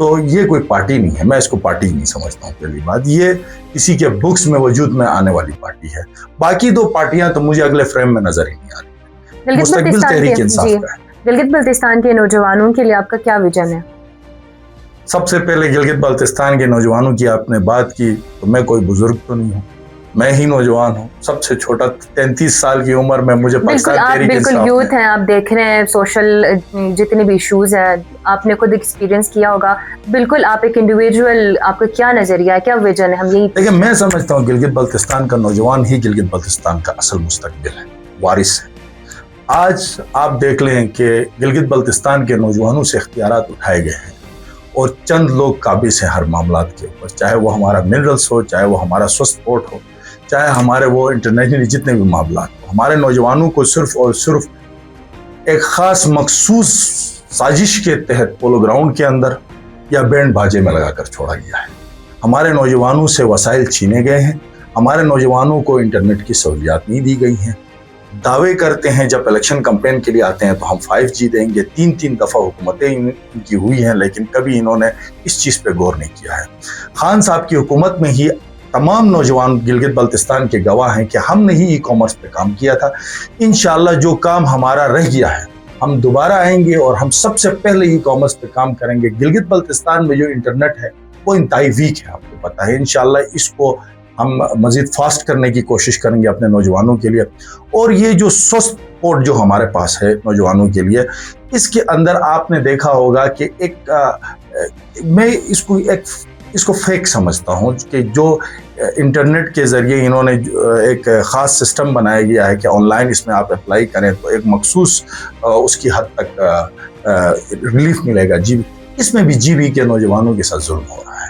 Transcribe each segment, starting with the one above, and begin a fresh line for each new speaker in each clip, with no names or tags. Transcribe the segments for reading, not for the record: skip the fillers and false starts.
تو یہ کوئی پارٹی نہیں ہے، میں اس کو پارٹی نہیں سمجھتا ہوں. پہلی بات یہ کسی کے بکس میں وجود میں آنے والی پارٹی ہے. باقی دو پارٹیاں تو مجھے اگلے فریم میں نظر ہی نہیں آ رہی. مستقبل تحریک انصاف کا ہے.
گلگت بلتستان کے نوجوانوں کے لیے آپ کا کیا ویژن ہے؟
سب سے پہلے گلگت بلتستان کے نوجوانوں کی آپ نے بات کی تو میں کوئی بزرگ تو نہیں ہوں، میں ہی نوجوان ہوں، سب سے چھوٹا 33 سال کی عمر میں. مجھے
بالکل آپ بالکل یوتھ ہیں، آپ دیکھ رہے ہیں سوشل جتنے بھی ایشوز ہیں آپ نے خود ایکسپیرینس کیا ہوگا. بالکل آپ ایک انڈیویجول، آپ کا کیا نظریہ ہے، کیا ویژن ہے؟ ہم یہی
لیکن میں سمجھتا ہوں گلگت بلتستان کا نوجوان ہی گلگت بلتستان کا اصل مستقبل ہے، وارث ہے. آج آپ دیکھ لیں کہ گلگت بلتستان کے نوجوانوں سے اختیارات اٹھائے گئے ہیں اور چند لوگ قابض ہیں ہر معاملات کے اوپر، چاہے وہ ہمارا منرلس ہو، چاہے وہ ہمارا سوست پورٹ ہو، چاہے ہمارے وہ انٹرنیشنلی جتنے بھی معاملات ہو. ہمارے نوجوانوں کو صرف اور صرف ایک خاص مخصوص سازش کے تحت پولو گراؤنڈ کے اندر یا بینڈ باجے میں لگا کر چھوڑا گیا ہے. ہمارے نوجوانوں سے وسائل چھینے گئے ہیں، ہمارے نوجوانوں کو انٹرنیٹ کی سہولیات نہیں دی گئی ہیں. دعوے کرتے ہیں جب الیکشن کمپین کے لیے آتے ہیں تو ہم 5G دیں گے. 3 دفعہ حکومتیں ان کی ہوئی ہیں لیکن کبھی انہوں نے اس چیز پہ غور نہیں کیا ہے. خان صاحب کی حکومت میں ہی تمام نوجوان گلگت بلتستان کے گواہ ہیں کہ ہم نے ہی ای کامرس پہ کام کیا تھا. انشاءاللہ جو کام ہمارا رہ گیا ہے ہم دوبارہ آئیں گے اور ہم سب سے پہلے ای کامرس پہ کام کریں گے. گلگت بلتستان میں جو انٹرنیٹ ہے وہ انتہائی ویک ہے، آپ کو پتا ہے. انشاءاللہ اس کو ہم مزید فاسٹ کرنے کی کوشش کریں گے اپنے نوجوانوں کے لیے. اور یہ جو سوست پورٹ جو ہمارے پاس ہے نوجوانوں کے لیے، اس کے اندر آپ نے دیکھا ہوگا کہ میں اس کو فیک سمجھتا ہوں کہ جو انٹرنیٹ کے ذریعے انہوں نے ایک خاص سسٹم بنایا گیا ہے کہ آن لائن اس میں آپ اپلائی کریں تو ایک مخصوص اس کی حد تک ریلیف ملے گا. اس میں بھی GB کے نوجوانوں کے ساتھ ظلم ہو رہا ہے.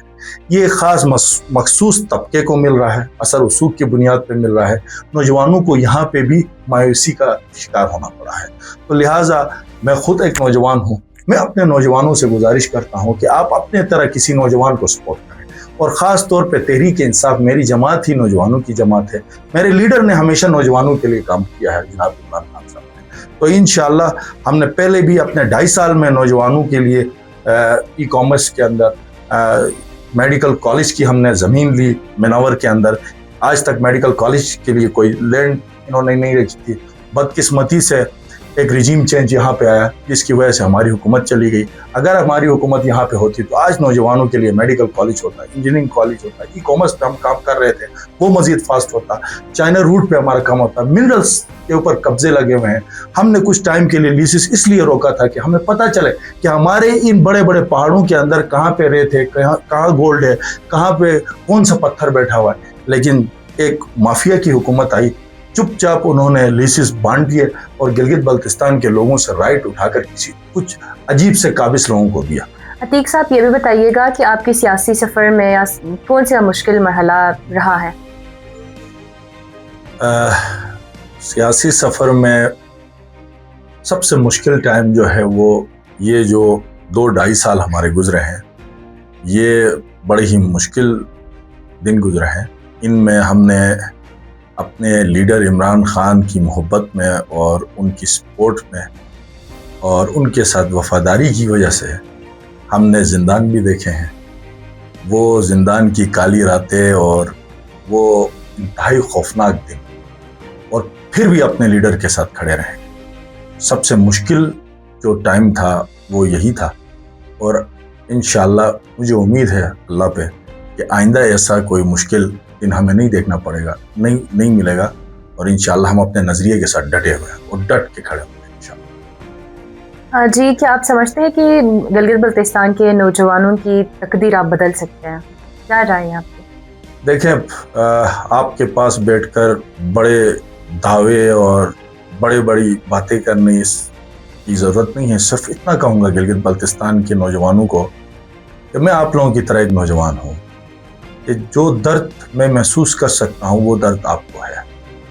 یہ خاص مخصوص طبقے کو مل رہا ہے، اثر رسوخ کی بنیاد پہ مل رہا ہے. نوجوانوں کو یہاں پہ بھی مایوسی کا شکار ہونا پڑا ہے. تو لہٰذا میں خود ایک نوجوان ہوں، میں اپنے نوجوانوں سے گزارش کرتا ہوں کہ آپ اپنے طرح کسی نوجوان کو سپورٹ کریں. اور خاص طور پہ تحریک انصاف میری جماعت ہی نوجوانوں کی جماعت ہے. میرے لیڈر نے ہمیشہ نوجوانوں کے لیے کام کیا ہے، جناب عمران خان صاحب نے. تو انشاءاللہ ہم نے پہلے بھی اپنے 2.5 سال میں نوجوانوں کے لیے ای کامرس کے اندر میڈیکل کالج کی ہم نے زمین لی منور کے اندر. آج تک میڈیکل کالج کے لیے کوئی لینڈ انہوں نے نہیں رکھی تھی. بدقسمتی سے ایک رجیم چینج یہاں پہ آیا جس کی وجہ سے ہماری حکومت چلی گئی. اگر ہماری حکومت یہاں پہ ہوتی تو آج نوجوانوں کے لیے میڈیکل کالج ہوتا، انجینئرنگ کالج ہوتا، ای کامرس پہ ہم کام کر رہے تھے وہ مزید فاسٹ ہوتا، چائنا روٹ پہ ہمارا کام ہوتا. منرلس کے اوپر قبضے لگے ہوئے ہیں. ہم نے کچھ ٹائم کے لیے لیسز اس لیے روکا تھا کہ ہمیں پتہ چلے کہ ہمارے ان بڑے بڑے پہاڑوں کے اندر کہاں پہ ریت ہے، کہاں گولڈ ہے، کہاں پہ کون سا پتھر بیٹھا ہوا ہے. لیکن ایک مافیا کی حکومت آئی، چپ چاپ انہوں نے لیسز بانٹ دیے اور گلگت بلتستان کے لوگوں سے رائٹ اٹھا کر کچھ عجیب سے قابض لوگوں کو دیا.
عتیق صاحب یہ بھی بتائیے گا کہ آپ کی سیاسی سفر میں کون سا مشکل مرحلہ رہا ہے؟
سیاسی سفر میں سب سے مشکل ٹائم جو ہے وہ یہ جو 2-2.5 سال ہمارے گزرے ہیں، یہ بڑے ہی مشکل دن گزرے ہیں. ان میں ہم نے اپنے لیڈر عمران خان کی محبت میں اور ان کی سپورٹ میں اور ان کے ساتھ وفاداری کی وجہ سے ہم نے زندان بھی دیکھے ہیں. وہ زندان کی کالی راتیں اور وہ انتہائی خوفناک دن، اور پھر بھی اپنے لیڈر کے ساتھ کھڑے رہے. سب سے مشکل جو ٹائم تھا وہ یہی تھا، اور انشاءاللہ مجھے امید ہے اللہ پہ کہ آئندہ ایسا کوئی مشکل دن ہمیں نہیں دیکھنا پڑے گا، نہیں ملے گا. اور انشاءاللہ ہم اپنے نظریے کے ساتھ ڈٹے ہوئے ہیں اور ڈٹ کے کھڑے ہوئے ہیں انشاءاللہ.
جی، کیا آپ سمجھتے ہیں کہ گلگت بلتستان کے نوجوانوں کی تقدیر آپ بدل سکتے ہیں؟ کیا رائے ہیں آپ کی؟
دیکھیں، آپ کے پاس بیٹھ کر بڑے دعوے اور بڑی باتیں کرنے کی ضرورت نہیں ہے. صرف اتنا کہوں گا گلگت بلتستان کے نوجوانوں کو کہ میں آپ لوگوں کی طرح ایک نوجوان ہوں کہ جو درد میں محسوس کر سکتا ہوں وہ درد آپ کو ہے،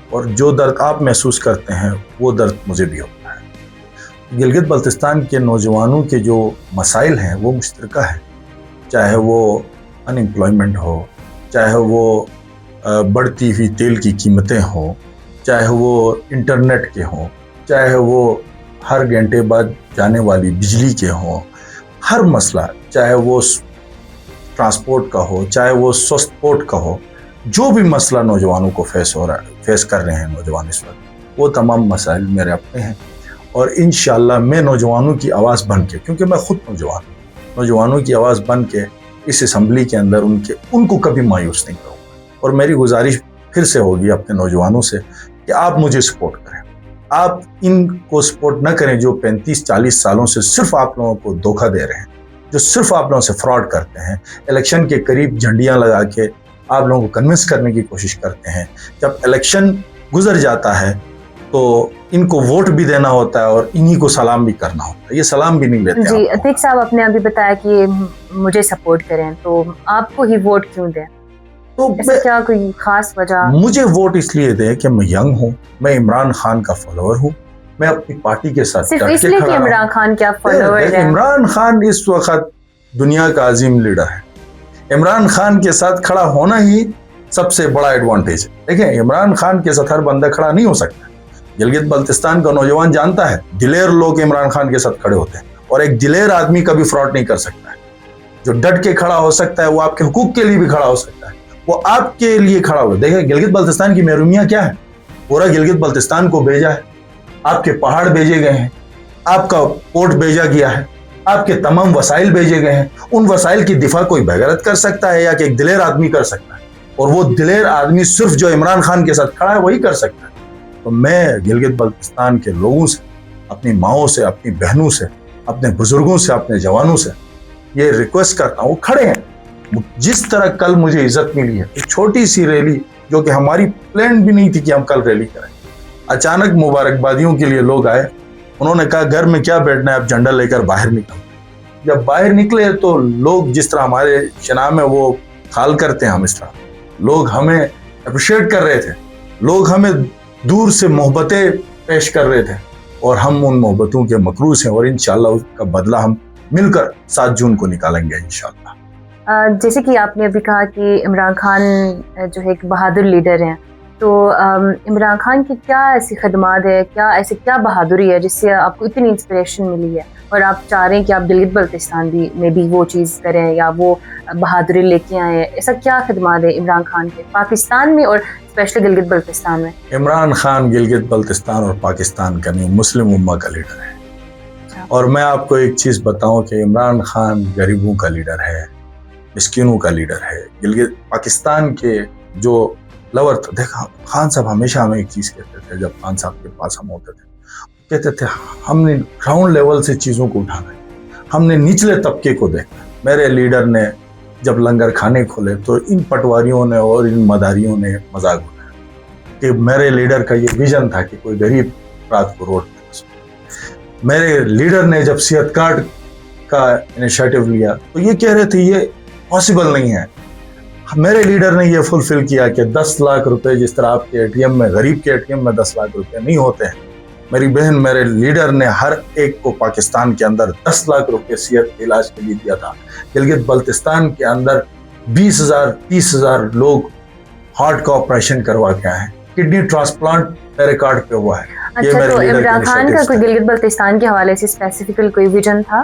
اور جو درد آپ محسوس کرتے ہیں وہ درد مجھے بھی ہوتا ہے. گلگت بلتستان کے نوجوانوں کے جو مسائل ہیں وہ مشترکہ ہیں، چاہے وہ ان امپلائمنٹ ہو، چاہے وہ بڑھتی ہوئی تیل کی قیمتیں ہوں، چاہے وہ انٹرنیٹ کے ہوں، چاہے وہ ہر گھنٹے بعد جانے والی بجلی کے ہوں. ہر مسئلہ چاہے وہ ٹرانسپورٹ کا ہو, چاہے وہ سپورٹ کا ہو, جو بھی مسئلہ نوجوانوں کو فیس کر رہے ہیں نوجوان اس وقت, وہ تمام مسائل میرے اپنے ہیں. اور انشاءاللہ میں نوجوانوں کی آواز بن کے, کیونکہ میں خود نوجوان ہوں, نوجوانوں کی آواز بن کے اس اسمبلی کے اندر ان کو کبھی مایوس نہیں کروں گا. اور میری گزارش پھر سے ہوگی اپنے نوجوانوں سے کہ آپ مجھے سپورٹ کریں, آپ ان کو سپورٹ نہ کریں جو 35-40 سالوں سے صرف آپ لوگوں کو دھوکہ دے رہے ہیں, جو صرف آپ لوگوں سے فراڈ کرتے ہیں, الیکشن کے قریب جھنڈیاں لگا کے آپ لوگوں کو کنونس کرنے کی کوشش کرتے ہیں. جب الیکشن گزر جاتا ہے تو ان کو ووٹ بھی دینا ہوتا ہے اور انہی کو سلام بھی کرنا ہوتا ہے, یہ سلام بھی نہیں لیتے.
جی عتیق صاحب, آپ نے ابھی بتایا کہ مجھے سپورٹ کریں, تو آپ کو ہی ووٹ کیوں دیں؟
تو
کیا کوئی خاص وجہ؟
مجھے ووٹ اس لیے دیں کہ میں ینگ ہوں, میں عمران خان کا فالوور ہوں, میں اپنی پارٹی کے ساتھ
صرف اس لیے کہ عمران خان کیا فالوور ہے؟
عمران خان اس وقت دنیا کا عظیم لیڈر ہے. عمران خان کے ساتھ کھڑا ہونا ہی سب سے بڑا ایڈوانٹیج ہے. دیکھیں, عمران خان کے ساتھ ہر بندہ کھڑا نہیں ہو سکتا. گلگت بلتستان کا نوجوان جانتا ہے دلیر لوگ عمران خان کے ساتھ کھڑے ہوتے ہیں, اور ایک دلیر آدمی کبھی فراڈ نہیں کر سکتا ہے. جو ڈٹ کے کھڑا ہو سکتا ہے وہ آپ کے حقوق کے لیے بھی کھڑا ہو سکتا ہے, وہ آپ کے لیے کھڑا ہو. دیکھیں گلگت بلتستان کی محرومیاں کیا ہے, پورا گلگت بلتستان کو بھیجا ہے, آپ کے پہاڑ بھیجے گئے ہیں, آپ کا پورٹ بھیجا گیا ہے, آپ کے تمام وسائل بھیجے گئے ہیں. ان وسائل کی دفاع کوئی بغیرت کر سکتا ہے یا کہ ایک دلیر آدمی کر سکتا ہے, اور وہ دلیر آدمی صرف جو عمران خان کے ساتھ کھڑا ہے وہی کر سکتا ہے. تو میں گلگت بلتستان کے لوگوں سے, اپنی ماؤں سے, اپنی بہنوں سے, اپنے بزرگوں سے, اپنے جوانوں سے یہ ریکویسٹ کرتا ہوں, کھڑے ہیں. جس طرح کل مجھے عزت ملی ہے, ایک چھوٹی سی ریلی جو کہ ہماری پلان بھی نہیں تھی کہ ہم کل ریلی کریں, اچانک مبارکبادیوں کے لیے لوگ آئے, انہوں نے کہا گھر میں کیا بیٹھنا ہے, اب جھنڈا لے کر باہر نکلو. جب باہر نکلے تو لوگ جس طرح ہمارے شناہ میں وہ خال کرتے ہیں, ہم اس طرح لوگ ہمیں اپریشیٹ کر رہے تھے, لوگ ہمیں دور سے محبتیں پیش کر رہے تھے, اور ہم ان محبتوں کے مقروض ہیں, اور انشاءاللہ اس کا بدلہ ہم مل کر 7 جون کو نکالیں گے انشاءاللہ.
جیسے کہ آپ نے ابھی کہا کہ عمران خان جو ہے ایک بہادر لیڈر ہیں, تو عمران خان کی کیا ایسی خدمات ہے, کیا بہادری ہے جس سے آپ کو اتنی انسپریشن ملی ہے, اور آپ چاہ رہے ہیں کہ آپ گلگت بلتستان میں بھی وہ چیز کریں یا وہ بہادری لے کے آئیں؟ ایسا کیا خدمات ہے عمران خان کے پاکستان میں اور اسپیشلی گلگت بلتستان میں؟
عمران خان گلگت بلتستان اور پاکستان کا نہیں, مسلم امہ کا لیڈر ہے. اور میں آپ کو ایک چیز بتاؤں کہ عمران خان غریبوں کا لیڈر ہے, مسکینوں کا لیڈر ہے. گلگت پاکستان کے جو لور, دیکھا خان صاحب ہمیشہ ہمیں ایک چیز کہتے تھے, جب خان صاحب کے پاس ہم ہوتے تھے, کہتے تھے ہم نے گراؤنڈ لیول سے چیزوں کو اٹھانا ہے, ہم نے نچلے طبقے کو دیکھنا ہے. میرے لیڈر نے جب لنگر کھانے کھولے تو ان پٹواریوں نے اور ان مداریوں نے مذاق اٹھایا کہ میرے لیڈر کا یہ ویژن تھا کہ کوئی غریب رات کو روڈ پہ بسے. میرے لیڈر نے جب صحت کارڈ کا انیشیٹو لیا تو یہ کہہ رہے تھے یہ پاسبل نہیں ہے. میرے لیڈر نے یہ فلفل کیا کہ 10 لاکھ روپے, جس طرح آپ کے ATM میں, غریب کے ATM میں 10 لاکھ روپے نہیں ہوتے ہیں, میری بہن میرے لیڈر نے ہر ایک کو پاکستان کے اندر 10 لاکھ روپے صحت کے علاج کے لیے دیا تھا. گلگت بلتستان کے اندر 20,000-30,000 لوگ ہارٹ کا آپریشن کروا کے آئے ہیں, کڈنی ٹرانسپلانٹ میرے کارڈ پہ ہوا ہے.
اچھا, تو عمران خان کا کوئی گلگت بلتستان کے حوالے سے اسپیسیفکل کوئی ویژن تھا؟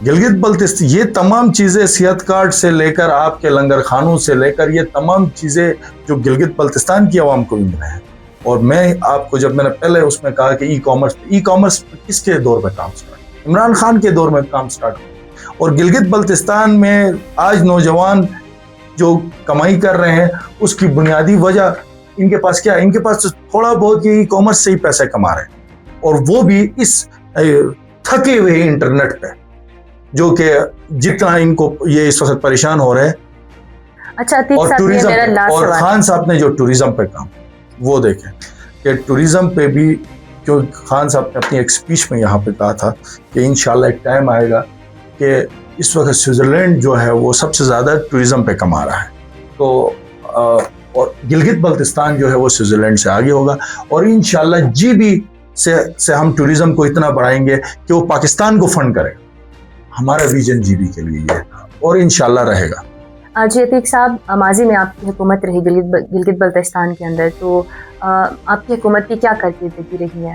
گلگت بلتستان یہ تمام چیزیں, صحت کارڈ سے لے کر آپ کے لنگر خانوں سے لے کر, یہ تمام چیزیں جو گلگت بلتستان کی عوام کو بھی ملے ہیں. اور میں آپ کو, جب میں نے پہلے اس میں کہا کہ ای کامرس کس کے دور میں کام سٹارٹ, عمران خان کے دور میں کام سٹارٹ ہوا. اور گلگت بلتستان میں آج نوجوان جو کمائی کر رہے ہیں اس کی بنیادی وجہ ان کے پاس کیا ہے, ان کے پاس تھوڑا بہت یہ ای کامرس سے ہی پیسے کما رہے ہیں, اور وہ بھی اس تھکے ہوئے انٹرنیٹ پہ, جو کہ جتنا ان کو یہ اس وقت پریشان ہو رہے ہیں.
اچھا,
اور ٹوریزم, اور خان صاحب نے جو ٹوریزم پہ کام, وہ دیکھیں کہ ٹوریزم پہ بھی, جو خان صاحب نے اپنی ایک سپیچ میں یہاں پہ کہا تھا کہ انشاءاللہ ایک ٹائم آئے گا کہ اس وقت سوئٹزرلینڈ جو ہے وہ سب سے زیادہ ٹوریزم پہ کما رہا ہے, تو اور گلگت بلتستان جو ہے وہ سوئٹزرلینڈ سے آگے ہوگا. اور انشاءاللہ جی بی سے ہم ٹوریزم کو اتنا بڑھائیں گے کہ وہ پاکستان کو فنڈ کرے. ہمارا ویژن جی بی کے لیے یہ تھا, اور انشاءاللہ رہے گا.
جی عتیق صاحب, ماضی میں آپ کی حکومت رہی گلگت بلتستان کے اندر, تو آپ کی حکومت کی کیا کارکردگی رہی ہے؟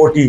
OT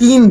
3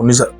19।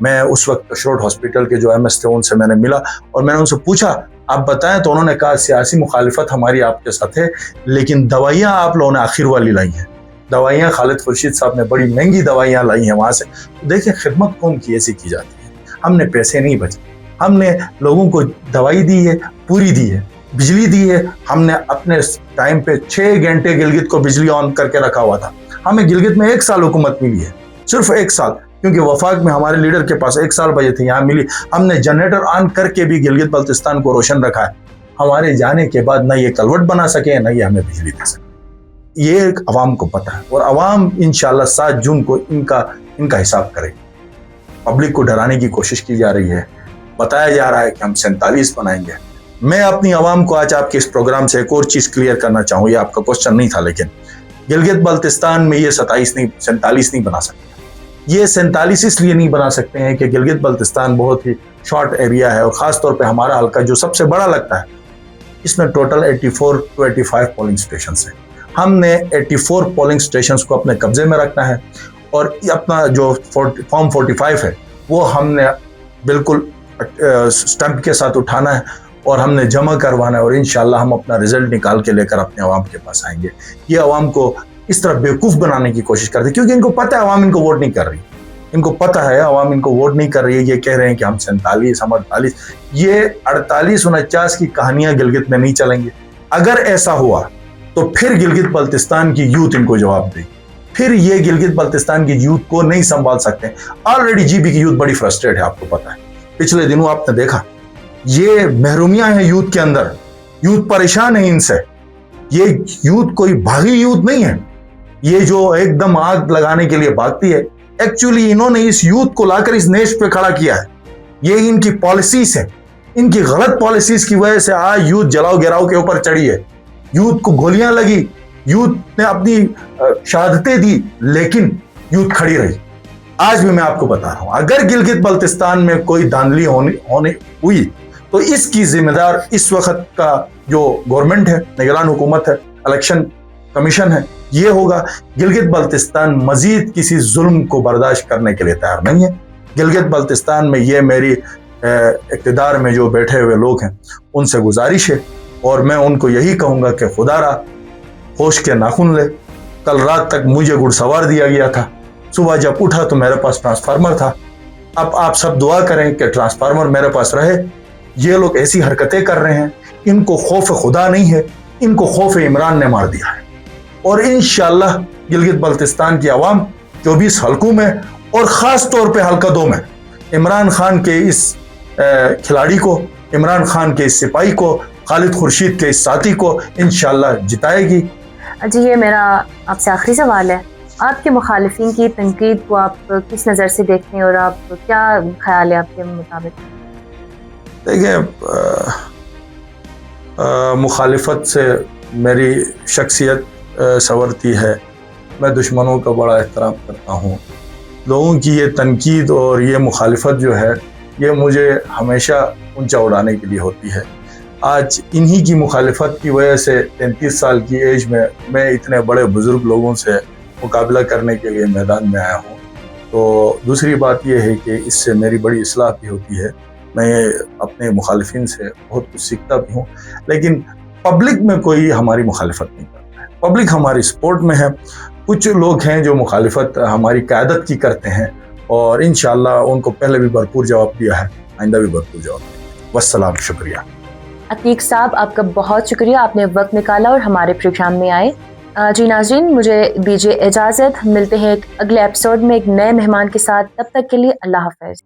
میں اس وقت کشروٹ ہاسپٹل کے جو MS تھے ان سے میں نے ملا اور میں نے ان سے پوچھا آپ بتائیں، تو انہوں نے کہا سیاسی مخالفت ہماری آپ کے ساتھ ہے، لیکن دوائیاں آپ لوگوں نے آخر والی لائی ہیں، دوائیاں خالد خورشید صاحب نے بڑی مہنگی دوائیاں لائی ہیں وہاں سے۔ دیکھیں خدمت قوم کی ایسی کی جاتی ہے، ہم نے پیسے نہیں بچے، ہم نے لوگوں کو دوائی دی ہے، پوری دی ہے، بجلی دی ہے، ہم نے اپنے ٹائم پہ 6 گھنٹے گلگت کو بجلی آن کر کے رکھا ہوا تھا۔ ہمیں گلگت میں 1 سال حکومت ملی ہے، صرف 1 سال، کیونکہ وفاق میں ہمارے لیڈر کے پاس 1 سال بجے تھے، یہاں ملی۔ ہم نے جنریٹر آن کر کے بھی گلگت بلتستان کو روشن رکھا ہے۔ ہمارے جانے کے بعد نہ یہ کلوٹ بنا سکے نہ یہ ہمیں بجلی دے سکے، یہ عوام کو پتہ ہے، اور عوام انشاءاللہ 7 جون کو ان کا حساب کرے گی۔ پبلک کو ڈرانے کی کوشش کی جا رہی ہے، بتایا جا رہا ہے کہ ہم 47 بنائیں گے۔ میں اپنی عوام کو آج آپ کے اس پروگرام سے ایک اور چیز کلیئر کرنا چاہوں، یہ آپ کا کوشچن نہیں تھا، لیکن گلگت بلتستان میں یہ 47 نہیں بنا سکتے۔ یہ 47 اس لیے نہیں بنا سکتے ہیں کہ گلگت بلتستان بہت ہی شارٹ ایریا ہے، اور خاص طور پہ ہمارا حلقہ جو سب سے بڑا لگتا ہے، اس میں ٹوٹل 84 to 85 پولنگ سٹیشنز ہیں۔ ہم نے 84 پولنگ سٹیشنز کو اپنے قبضے میں رکھنا ہے، اور اپنا جو فارم 45 ہے وہ ہم نے بالکل سٹمپ کے ساتھ اٹھانا ہے اور ہم نے جمع کروانا ہے، اور انشاءاللہ ہم اپنا رزلٹ نکال کے لے کر اپنے عوام کے پاس آئیں گے۔ یہ عوام کو اس طرح بیوقوف بنانے کی کوشش کرتے ہیں، کیونکہ ان کو پتہ ہے عوام ان کو ووٹ نہیں کر رہی، ان کو پتہ ہے عوام ان کو ووٹ نہیں کر رہی ہے۔ یہ کہہ رہے ہیں کہ ہم 47 ہم 48، یہ 48-49 کی کہانیاں گلگت میں نہیں چلیں گے۔ اگر ایسا ہوا تو پھر گلگت بلتستان کی یوتھ ان کو جواب دے، پھر یہ گلگت بلتستان کی یوتھ کو نہیں سنبھال سکتے۔ آلریڈی GB کی یوتھ بڑی فرسٹریٹ ہے، آپ کو پتہ ہے، پچھلے دنوں آپ نے دیکھا یہ محرومیاں ہیں یوتھ کے اندر، یوتھ پریشان ہے ان سے۔ یہ یوتھ کوئی بھاگی یوتھ نہیں ہے، یہ جو ایک دم آگ لگانے کے لیے بھاگتی ہے، ایکچولی انہوں نے اس یوتھ کو لا کر اس نیش پہ کھڑا کیا ہے۔ یہ ان کی پالیسیز ہے، ان کی غلط پالیسیز کی وجہ سے آج یوتھ جلاؤ گراؤ کے اوپر چڑھی ہے، یوتھ کو گولیاں لگی، یوتھ نے اپنی شہادتیں دی، لیکن یوتھ کھڑی رہی۔ آج بھی میں آپ کو بتا رہا ہوں، اگر گلگت بلتستان میں کوئی دھاندلی ہوئی تو اس کی ذمہ دار اس وقت کا جو گورنمنٹ ہے، نگران حکومت ہے، الیکشن کمیشن ہے، یہ ہوگا۔ گلگت بلتستان مزید کسی ظلم کو برداشت کرنے کے لیے تیار نہیں ہے۔ گلگت بلتستان میں یہ میری اقتدار میں جو بیٹھے ہوئے لوگ ہیں ان سے گزارش ہے، اور میں ان کو یہی کہوں گا کہ خدا را ہوش کے ناخن لے۔ کل رات تک مجھے گھڑ سوار دیا گیا تھا، صبح جب اٹھا تو میرے پاس ٹرانسفارمر تھا۔ اب آپ سب دعا کریں کہ ٹرانسفارمر میرے پاس رہے۔ یہ لوگ ایسی حرکتیں کر رہے ہیں، ان کو خوف خدا نہیں ہے، ان کو خوف عمران نے مار دیا ہے، اور انشاءاللہ گلگت بلتستان کی عوام 24 حلقوں میں اور خاص طور پہ حلقہ 2 میں عمران خان کے اس کھلاڑی کو، عمران خان کے اس سپاہی کو، خالد خورشید کے اس ساتھی کو انشاءاللہ جتائے گی۔
جی، یہ میرا آپ سے آخری سوال ہے، آپ کے مخالفین کی تنقید کو آپ کس نظر سے دیکھتے ہیں، اور آپ کیا خیال ہے آپ کے مطابق؟
دیکھیں، مخالفت سے میری شخصیت سنورتی ہے، میں دشمنوں کا بڑا احترام کرتا ہوں۔ لوگوں کی یہ تنقید اور یہ مخالفت جو ہے یہ مجھے ہمیشہ اونچا اڑانے کے لیے ہوتی ہے۔ آج انہی کی مخالفت کی وجہ سے 33 سال کی ایج میں اتنے بڑے بزرگ لوگوں سے مقابلہ کرنے کے لیے میدان میں آیا ہوں۔ تو دوسری بات یہ ہے کہ اس سے میری بڑی اصلاح بھی ہوتی ہے، میں اپنے مخالفین سے بہت کچھ سیکھتا بھی ہوں، لیکن پبلک میں کوئی ہماری مخالفت نہیں کرتا ہے، پبلک ہماری سپورٹ میں ہے۔ کچھ لوگ ہیں جو مخالفت ہماری قیادت کی کرتے ہیں، اور انشاءاللہ ان کو پہلے بھی بھرپور جواب دیا ہے، آئندہ بھی بھرپور جواب دیا۔ والسلام، شکریہ۔
عتیق صاحب، آپ کا بہت شکریہ، آپ نے وقت نکالا اور ہمارے پروگرام میں آئے۔ جی ناظرین، مجھے دیجیے اجازت، ملتے ہیں ایک اگلے ایپیسوڈ میں ایک نئے مہمان کے ساتھ، تب تک کے لیے اللہ حافظ۔